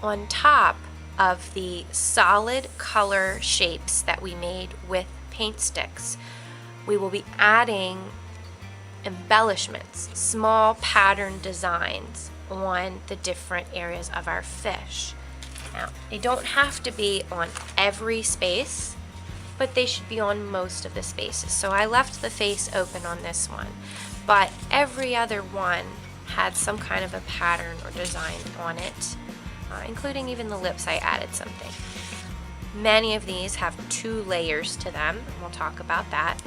on top of the solid color shapes that we made with paint sticks, we will be adding embellishments, small pattern designs on the different areas of our fish. Now, they don't have to be on every space, but they should be on most of the spaces. So I left the face open on this one, but every other one had some kind of a pattern or design on it, including even the lips. I added something. Many of these have 2 layers to them, and we'll talk about that.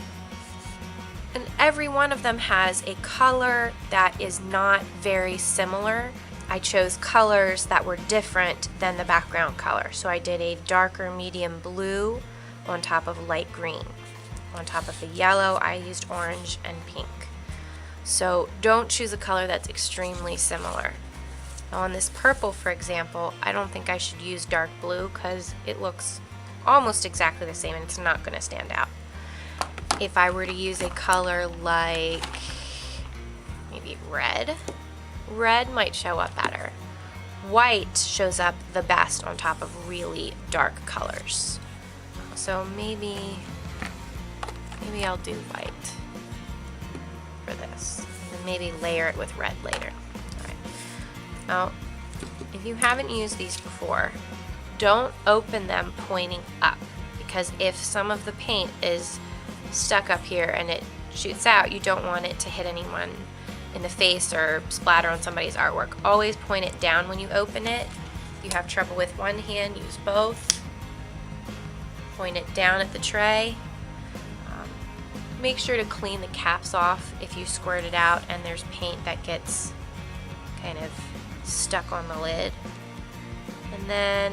And every one of them has a color that is not very similar. I chose colors that were different than the background color. So I did a darker medium blue on top of light green. On top of the yellow, I used orange and pink. So don't choose a color that's extremely similar. Now on this purple, for example, I don't think I should use dark blue because it looks almost exactly the same and it's not going to stand out. If I were to use a color like maybe red, red might show up better. White shows up the best on top of really dark colors. So maybe I'll do white for this, and maybe layer it with red later. All right. Now, if you haven't used these before, don't open them pointing up, because if some of the paint is stuck up here and it shoots out, you don't want it to hit anyone in the face or splatter on somebody's artwork. Always point it down when you open it. If you have trouble with one hand, use both. Point it down at the tray. Make sure to clean the caps off if you squirt it out and there's paint that gets kind of stuck on the lid. And then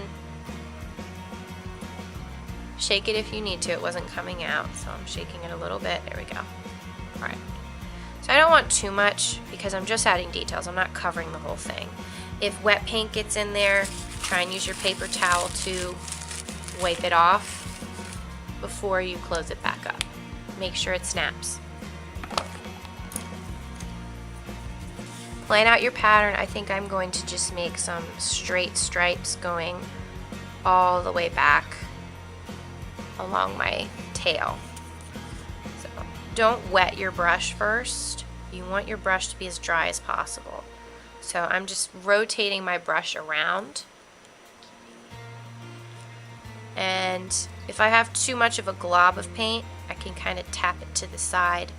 shake it if you need to. It wasn't coming out, so I'm shaking it a little bit. There we go. All right. So I don't want too much because I'm just adding details. I'm not covering the whole thing. If wet paint gets in there, try and use your paper towel to wipe it off before you close it back up. Make sure it snaps. Plan out your pattern. I think I'm going to just make some straight stripes going all the way back along my tail. So don't wet your brush first. You want your brush to be as dry as possible. So I'm just rotating my brush around. And if I have too much of a glob of paint, I can kind of tap it to the side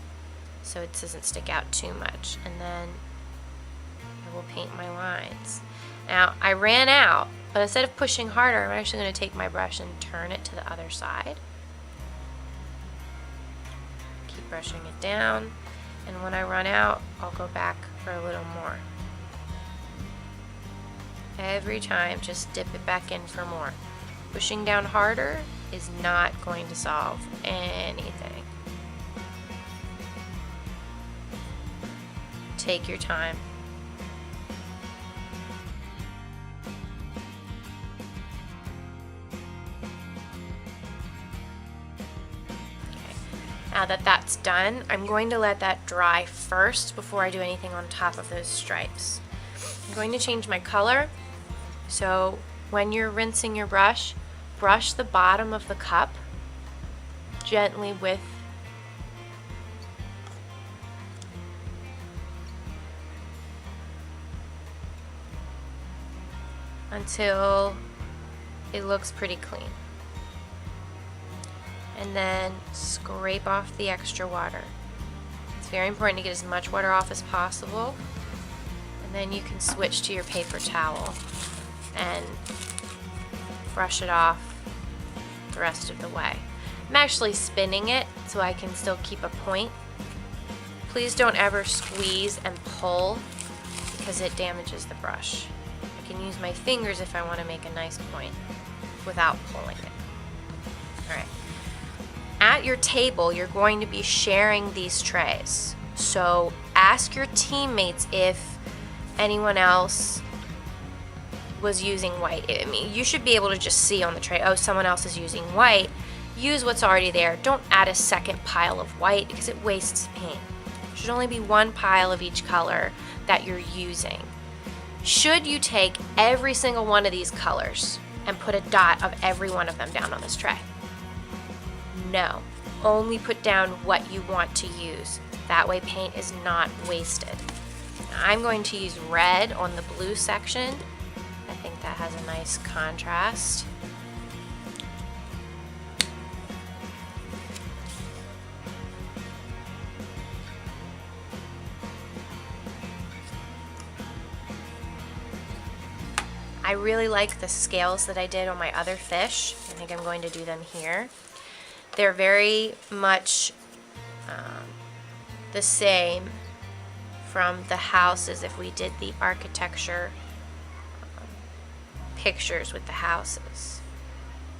so it doesn't stick out too much. And then I will paint my lines. Now, I ran out, but instead of pushing harder, I'm actually going to take my brush and turn it to the other side. Keep brushing it down, and when I run out, I'll go back for a little more. Every time, just dip it back in for more. Pushing down harder is not going to solve anything. Take your time. Okay. Now that that's done, I'm going to let that dry first before I do anything on top of those stripes. I'm going to change my color. So when you're rinsing your brush, brush the bottom of the cup gently with until it looks pretty clean. And then scrape off the extra water. It's very important to get as much water off as possible. And then you can switch to your paper towel and brush it off the rest of the way. I'm actually spinning it so I can still keep a point. Please don't ever squeeze and pull because it damages the brush. I can use my fingers if I want to make a nice point without pulling it. Alright. At your table, you're going to be sharing these trays. So ask your teammates if anyone else was using white. I mean, you should be able to just see on the tray, oh, someone else is using white. Use what's already there. Don't add a second pile of white because it wastes paint. There should only be one pile of each color that you're using. Should you take every single one of these colors and put a dot of every one of them down on this tray? No. Only put down what you want to use. That way paint is not wasted. I'm going to use red on the blue section. I think that has a nice contrast. I really like the scales that I did on my other fish. I think I'm going to do them here. They're very much the same from the houses if we did the architecture pictures with the houses.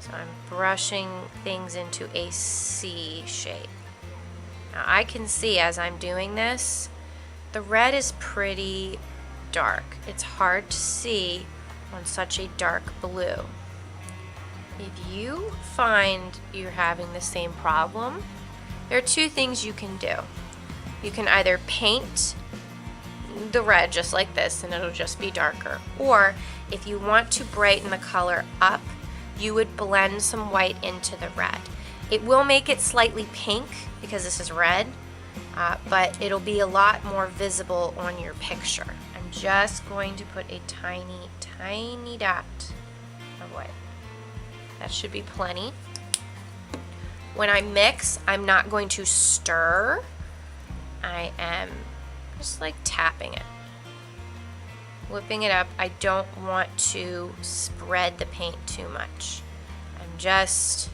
So I'm brushing things into a C shape. Now I can see as I'm doing this, the red is pretty dark. It's hard to see on such a dark blue. If you find you're having the same problem, there are two things you can do. You can either paint the red just like this and it'll just be darker, or if you want to brighten the color up, you would blend some white into the red. It will make it slightly pink because this is red, but it'll be a lot more visible on your picture. I'm just going to put a tiny dot of white. That should be plenty. When I mix, I'm not going to stir. I am just like tapping it, whipping it up. I don't want to spread the paint too much. I'm just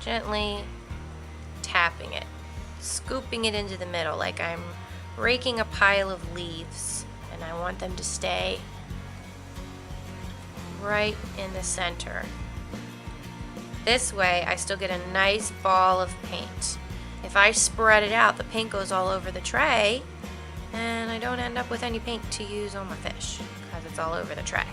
gently tapping it, scooping it into the middle like I'm raking a pile of leaves, and I want them to stay right in the center. This way I still get a nice ball of paint. If I spread it out, the paint goes all over the tray and I don't end up with any paint to use on my fish because it's all over the tray.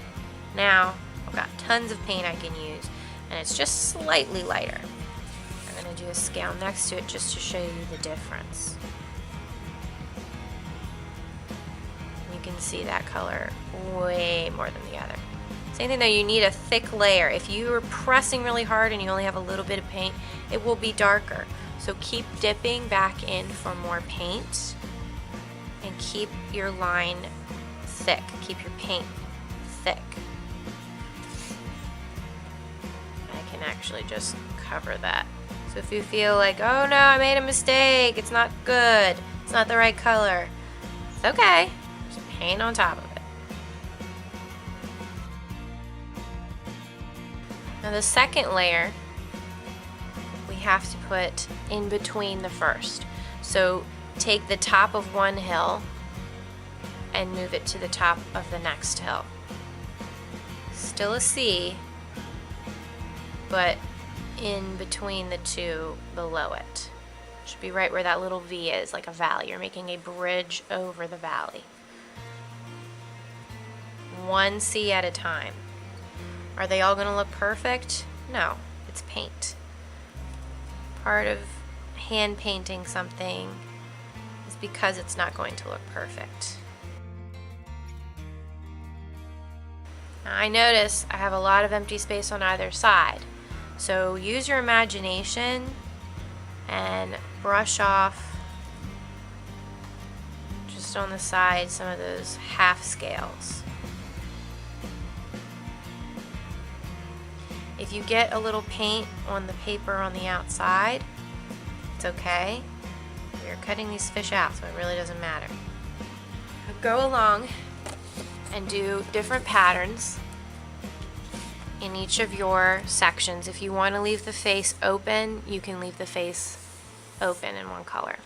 Now I've got tons of paint I can use and it's just slightly lighter. I'm going to do a scale next to it just to show you the difference. You can see that color way more than the other. Same thing though, you need a thick layer. If you are pressing really hard and you only have a little bit of paint, it will be darker. So keep dipping back in for more paint and keep your line thick. Keep your paint thick. I can actually just cover that. So if you feel like, oh no, I made a mistake, it's not good, it's not the right color, it's okay. Just paint on top of it. Now the second layer we have to put in between the first. So take the top of one hill and move it to the top of the next hill. Still a C, but in between the two below it. Should be right where that little V is, like a valley. You're making a bridge over the valley. One C at a time. Are they all going to look perfect? No, it's paint. Part of hand painting something is because it's not going to look perfect. Now I notice I have a lot of empty space on either side. So use your imagination and brush off just on the side some of those half scales. If you get a little paint on the paper on the outside, it's okay. We're cutting these fish out, so it really doesn't matter. Go along and do different patterns in each of your sections. If you want to leave the face open, you can leave the face open in one color.